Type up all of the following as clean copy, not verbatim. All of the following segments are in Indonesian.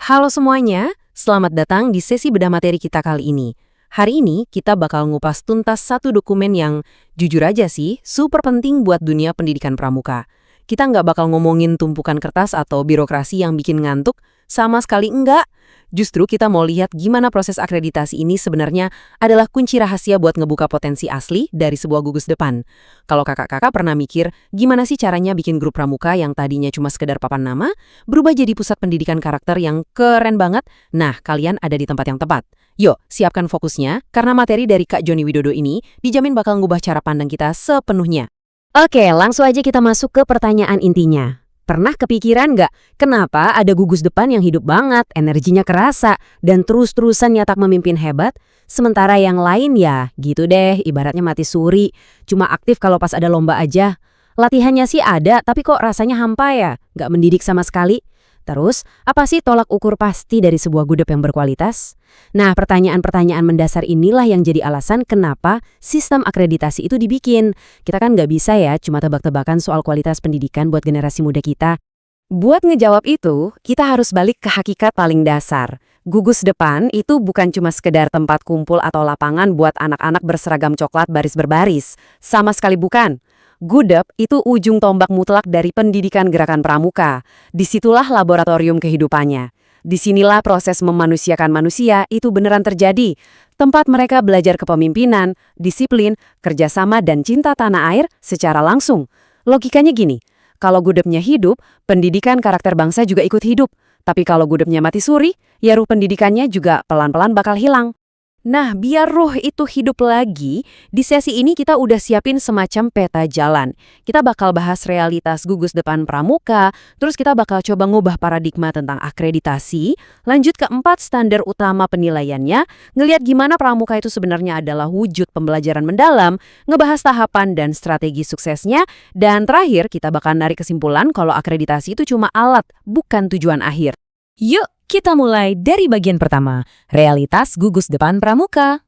Halo semuanya, selamat datang di sesi bedah materi kita kali ini. Hari ini kita bakal ngupas tuntas satu dokumen yang jujur aja sih super penting buat dunia pendidikan pramuka. Kita nggak bakal ngomongin tumpukan kertas atau birokrasi yang bikin ngantuk, sama sekali enggak. Justru kita mau lihat gimana proses akreditasi ini sebenarnya adalah kunci rahasia buat ngebuka potensi asli dari sebuah gugus depan. Kalau kakak-kakak pernah mikir, gimana sih caranya bikin grup pramuka yang tadinya cuma sekedar papan nama, berubah jadi pusat pendidikan karakter yang keren banget? Nah, kalian ada di tempat yang tepat. Yuk, siapkan fokusnya, karena materi dari Kak Joni Widodo ini dijamin bakal ngubah cara pandang kita sepenuhnya. Oke, langsung aja kita masuk ke pertanyaan intinya. Pernah kepikiran nggak, kenapa ada gugus depan yang hidup banget, energinya kerasa, dan terus-terusan nyatak memimpin hebat? Sementara yang lain ya, gitu deh, ibaratnya mati suri. Cuma aktif kalau pas ada lomba aja. Latihannya sih ada, tapi kok rasanya hampa ya? Nggak mendidik sama sekali. Terus, apa sih tolak ukur pasti dari sebuah gudep yang berkualitas? Nah, pertanyaan-pertanyaan mendasar inilah yang jadi alasan kenapa sistem akreditasi itu dibikin. Kita kan nggak bisa ya cuma tebak-tebakan soal kualitas pendidikan buat generasi muda kita. Buat ngejawab itu, kita harus balik ke hakikat paling dasar. Gugus depan itu bukan cuma sekedar tempat kumpul atau lapangan buat anak-anak berseragam coklat baris berbaris. Sama sekali bukan. Gudep itu ujung tombak mutlak dari pendidikan gerakan pramuka. Disitulah laboratorium kehidupannya. Disinilah proses memanusiakan manusia itu beneran terjadi. Tempat mereka belajar kepemimpinan, disiplin, kerjasama, dan cinta tanah air secara langsung. Logikanya gini, kalau gudepnya hidup, pendidikan karakter bangsa juga ikut hidup. Tapi kalau gudepnya mati suri, ya ruh pendidikannya juga pelan-pelan bakal hilang. Nah, biar ruh itu hidup lagi, di sesi ini kita udah siapin semacam peta jalan. Kita bakal bahas realitas gugus depan pramuka, terus kita bakal coba ngubah paradigma tentang akreditasi, lanjut ke 4 standar utama penilaiannya, ngelihat gimana pramuka itu sebenarnya adalah wujud pembelajaran mendalam, ngebahas tahapan dan strategi suksesnya, dan terakhir kita bakal narik kesimpulan kalau akreditasi itu cuma alat, bukan tujuan akhir. Yuk! Kita mulai dari bagian pertama, realitas gugus depan pramuka.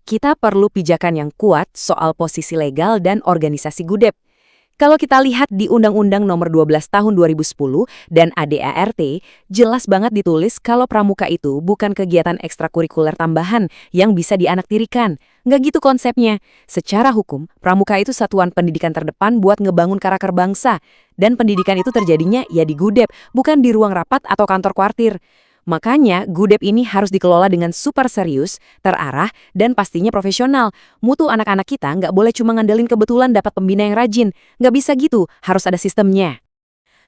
Kita perlu pijakan yang kuat soal posisi legal dan organisasi gudep. Kalau kita lihat di Undang-Undang Nomor 12 Tahun 2010 dan ADART, jelas banget ditulis kalau pramuka itu bukan kegiatan ekstrakurikuler tambahan yang bisa dianaktirikan. Nggak gitu konsepnya. Secara hukum, pramuka itu satuan pendidikan terdepan buat ngebangun karakter bangsa. Dan pendidikan itu terjadinya ya di gudep, bukan di ruang rapat atau kantor kuartir. Makanya, gudep ini harus dikelola dengan super serius, terarah, dan pastinya profesional. Mutu anak-anak kita nggak boleh cuma ngandelin kebetulan dapat pembina yang rajin. Nggak bisa gitu, harus ada sistemnya.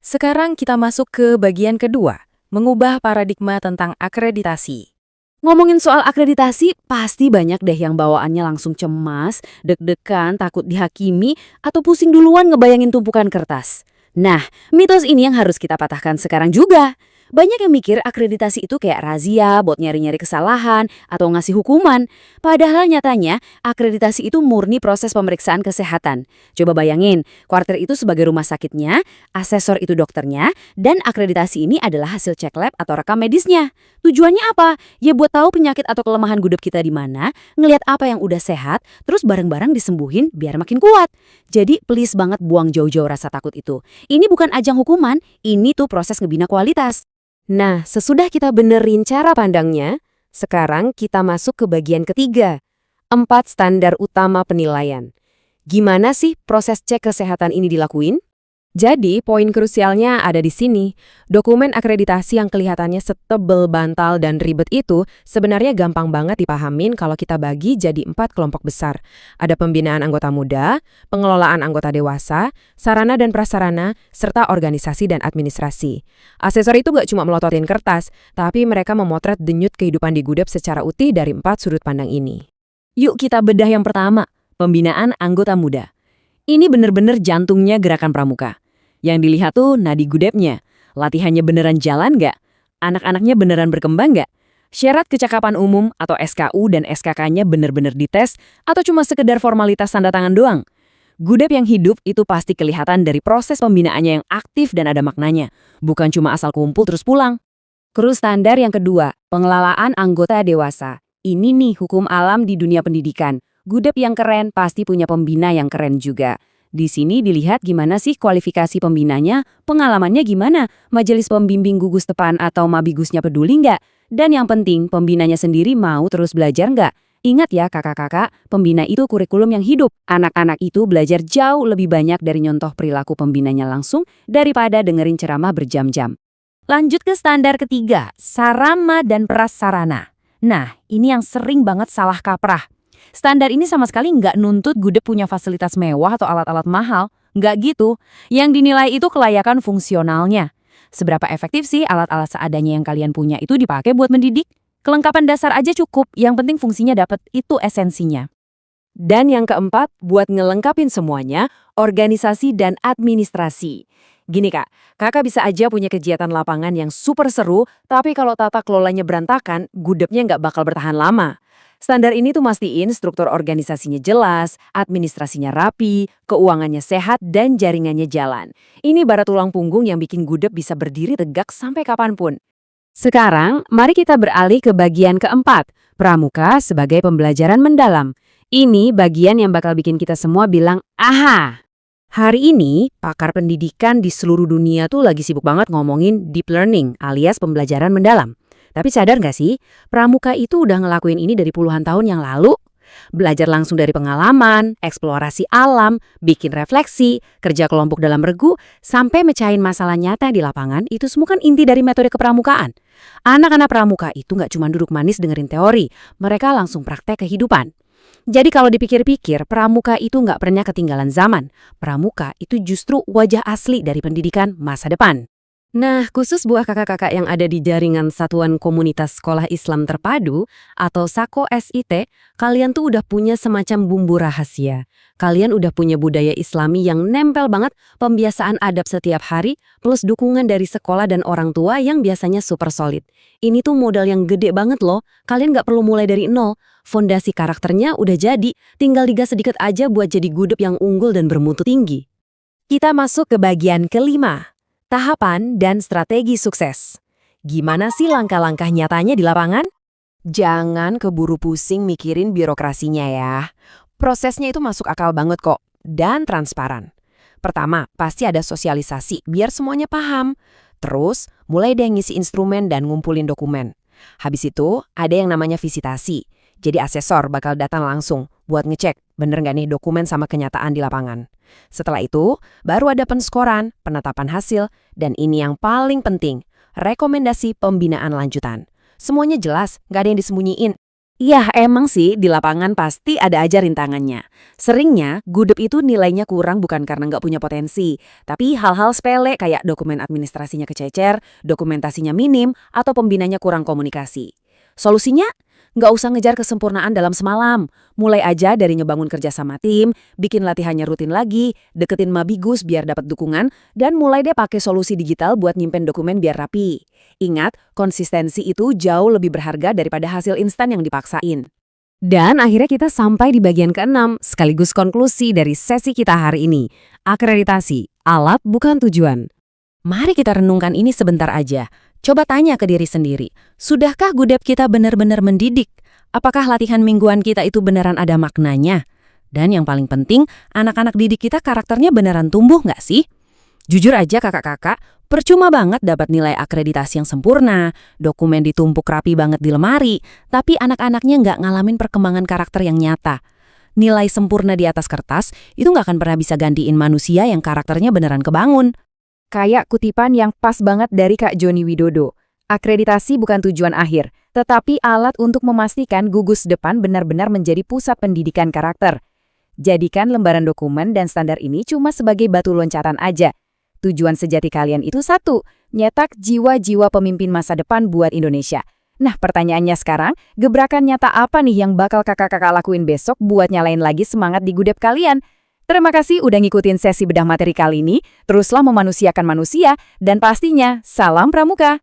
Sekarang kita masuk ke bagian kedua, mengubah paradigma tentang akreditasi. Ngomongin soal akreditasi, pasti banyak deh yang bawaannya langsung cemas, deg-degan, takut dihakimi, atau pusing duluan ngebayangin tumpukan kertas. Nah, mitos ini yang harus kita patahkan sekarang juga. Banyak yang mikir akreditasi itu kayak razia buat nyari-nyari kesalahan atau ngasih hukuman. Padahal nyatanya, akreditasi itu murni proses pemeriksaan kesehatan. Coba bayangin, kuartir itu sebagai rumah sakitnya, asesor itu dokternya, dan akreditasi ini adalah hasil cek lab atau rekam medisnya. Tujuannya apa? Ya buat tahu penyakit atau kelemahan gudep kita di mana, ngelihat apa yang udah sehat, terus bareng-bareng disembuhin biar makin kuat. Jadi please banget buang jauh-jauh rasa takut itu. Ini bukan ajang hukuman, ini tuh proses ngebina kualitas. Nah, sesudah kita benerin cara pandangnya, sekarang kita masuk ke bagian ketiga, 4 standar utama penilaian. Gimana sih proses cek kesehatan ini dilakuin? Jadi, poin krusialnya ada di sini. Dokumen akreditasi yang kelihatannya setebel, bantal, dan ribet itu sebenarnya gampang banget dipahamin kalau kita bagi jadi 4 kelompok besar. Ada pembinaan anggota muda, pengelolaan anggota dewasa, sarana dan prasarana, serta organisasi dan administrasi. Asesor itu nggak cuma melototin kertas, tapi mereka memotret denyut kehidupan di gudep secara utuh dari 4 sudut pandang ini. Yuk kita bedah yang pertama, pembinaan anggota muda. Ini bener-bener jantungnya gerakan pramuka. Yang dilihat tuh nadi gudepnya. Latihannya beneran jalan nggak? Anak-anaknya beneran berkembang nggak? Syarat kecakapan umum atau SKU dan SKK-nya bener-bener dites atau cuma sekedar formalitas tanda tangan doang? Gudep yang hidup itu pasti kelihatan dari proses pembinaannya yang aktif dan ada maknanya. Bukan cuma asal kumpul terus pulang. Kru standar yang kedua, pengelolaan anggota dewasa. Ini nih hukum alam di dunia pendidikan. Gudep yang keren pasti punya pembina yang keren juga. Di sini dilihat gimana sih kualifikasi pembinanya, pengalamannya gimana, majelis pembimbing gugus depan atau mabigusnya peduli nggak? Dan yang penting, pembinanya sendiri mau terus belajar nggak? Ingat ya kakak-kakak, pembina itu kurikulum yang hidup. Anak-anak itu belajar jauh lebih banyak dari nyontoh perilaku pembinanya langsung daripada dengerin ceramah berjam-jam. Lanjut ke standar ketiga, sarana dan prasarana. Nah, ini yang sering banget salah kaprah. Standar ini sama sekali nggak nuntut gudeg punya fasilitas mewah atau alat-alat mahal. Nggak gitu. Yang dinilai itu kelayakan fungsionalnya. Seberapa efektif sih alat-alat seadanya yang kalian punya itu dipakai buat mendidik? Kelengkapan dasar aja cukup, yang penting fungsinya dapat, itu esensinya. Dan yang keempat, buat ngelengkapin semuanya, organisasi dan administrasi. Gini kak, kakak bisa aja punya kegiatan lapangan yang super seru, tapi kalau tata kelolanya berantakan, gudegnya nggak bakal bertahan lama. Standar ini tuh mastiin struktur organisasinya jelas, administrasinya rapi, keuangannya sehat, dan jaringannya jalan. Ini bara tulang punggung yang bikin gudeg bisa berdiri tegak sampai kapanpun. Sekarang, mari kita beralih ke bagian keempat, pramuka sebagai pembelajaran mendalam. Ini bagian yang bakal bikin kita semua bilang, aha! Hari ini, pakar pendidikan di seluruh dunia tuh lagi sibuk banget ngomongin deep learning alias pembelajaran mendalam. Tapi sadar nggak sih, pramuka itu udah ngelakuin ini dari puluhan tahun yang lalu. Belajar langsung dari pengalaman, eksplorasi alam, bikin refleksi, kerja kelompok dalam regu, sampai mecahin masalah nyata di lapangan, itu semua kan inti dari metode kepramukaan. Anak-anak pramuka itu nggak cuma duduk manis dengerin teori, mereka langsung praktek kehidupan. Jadi kalau dipikir-pikir, pramuka itu nggak pernah ketinggalan zaman. Pramuka itu justru wajah asli dari pendidikan masa depan. Nah, khusus buat kakak-kakak yang ada di jaringan Satuan Komunitas Sekolah Islam Terpadu atau SAKO SIT, kalian tuh udah punya semacam bumbu rahasia. Kalian udah punya budaya Islami yang nempel banget, pembiasaan adab setiap hari, plus dukungan dari sekolah dan orang tua yang biasanya super solid. Ini tuh modal yang gede banget loh, kalian nggak perlu mulai dari nol. Fondasi karakternya udah jadi, tinggal digas sedikit aja buat jadi gudeg yang unggul dan bermutu tinggi. Kita masuk ke bagian kelima. Tahapan dan strategi sukses. Gimana sih langkah-langkah nyatanya di lapangan? Jangan keburu pusing mikirin birokrasinya ya. Prosesnya itu masuk akal banget kok, dan transparan. Pertama, pasti ada sosialisasi biar semuanya paham. Terus, mulai deh ngisi instrumen dan ngumpulin dokumen. Habis itu, ada yang namanya visitasi. Jadi asesor bakal datang langsung buat ngecek bener nggak nih dokumen sama kenyataan di lapangan. Setelah itu, baru ada penskoran, penetapan hasil, dan ini yang paling penting, rekomendasi pembinaan lanjutan. Semuanya jelas, nggak ada yang disembunyiin. Iya, emang sih di lapangan pasti ada aja rintangannya. Seringnya, gudeg itu nilainya kurang bukan karena nggak punya potensi, tapi hal-hal sepele kayak dokumen administrasinya kececer, dokumentasinya minim, atau pembinanya kurang komunikasi. Solusinya? Nggak usah ngejar kesempurnaan dalam semalam. Mulai aja dari ngebangun kerja sama tim, bikin latihannya rutin lagi, deketin mabigus biar dapat dukungan, dan mulai deh pakai solusi digital buat nyimpen dokumen biar rapi. Ingat, konsistensi itu jauh lebih berharga daripada hasil instan yang dipaksain. Dan akhirnya kita sampai di bagian ke-6, sekaligus konklusi dari sesi kita hari ini. Akreditasi, alat bukan tujuan. Mari kita renungkan ini sebentar aja. Coba tanya ke diri sendiri, sudahkah gudeg kita benar-benar mendidik? Apakah latihan mingguan kita itu beneran ada maknanya? Dan yang paling penting, anak-anak didik kita karakternya beneran tumbuh nggak sih? Jujur aja kakak-kakak, percuma banget dapat nilai akreditasi yang sempurna, dokumen ditumpuk rapi banget di lemari, tapi anak-anaknya nggak ngalamin perkembangan karakter yang nyata. Nilai sempurna di atas kertas itu nggak akan pernah bisa gantiin manusia yang karakternya beneran kebangun. Kayak kutipan yang pas banget dari Kak Joni Widodo. Akreditasi bukan tujuan akhir, tetapi alat untuk memastikan gugus depan benar-benar menjadi pusat pendidikan karakter. Jadikan lembaran dokumen dan standar ini cuma sebagai batu loncatan aja. Tujuan sejati kalian itu satu, nyetak jiwa-jiwa pemimpin masa depan buat Indonesia. Nah, pertanyaannya sekarang, gebrakan nyata apa nih yang bakal kakak-kakak lakuin besok buat nyalain lagi semangat di gudeg kalian? Terima kasih udah ngikutin sesi bedah materi kali ini, teruslah memanusiakan manusia, dan pastinya, salam pramuka!